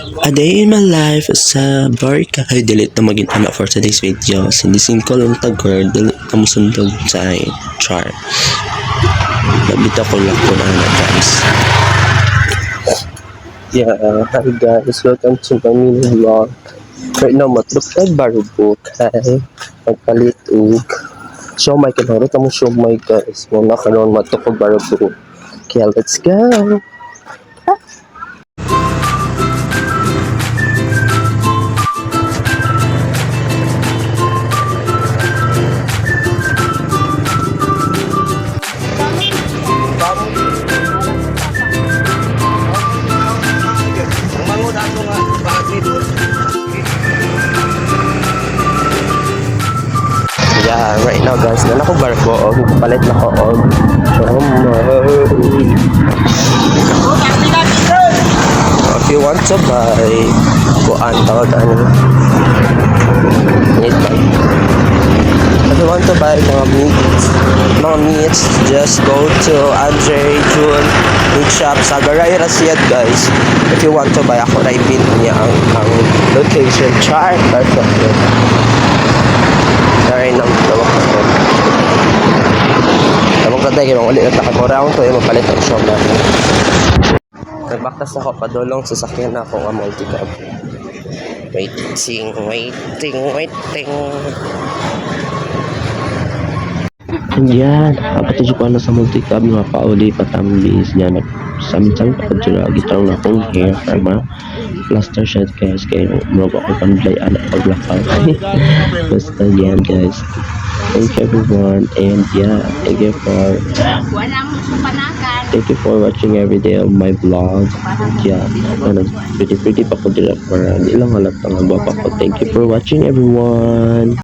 A day in my life as a barka. Ay, delete na maging anak for today's video. Sinisin ko lang ta girl. Delete na mo sundog sa char. Nabita ko lang po na guys. Yeah, hi guys. Welcome to my mini vlog. Right now, matruk sa barubok. Hi. Magpalit ug. So, may kanaro mo show my guys. Muna karoon matruk ko barubok. Okay, let's go. Yeah, right now guys, na ako barko og palit na ko og if you want to buy kuan tawag ano need buy. If you want to buy mga meats, just go to Andre June meat shop sa Garay Rasiad guys. If you want to buy, ako na i-pin niya ang location chart. Perfect. Sorry nang tawag ko. Tawag ka tayo kung ulit na round to, mapalit ang shop natin. Nagbaktas ako padulong sa sakyan na ako nga multi-cab. Waiting. Yan, kapatid ko na sa multi-cab nga pauli patambis yan. Samsung pagkira gitang na akong hair karma plaster shot guys kaya mga ako panblay anak paglakaw. Basta yan guys. Thank you everyone and yeah, thank you for watching every day of my vlog. Yeah, pretty pa ko dila para ilang halat ang pa ko. Thank you for watching everyone.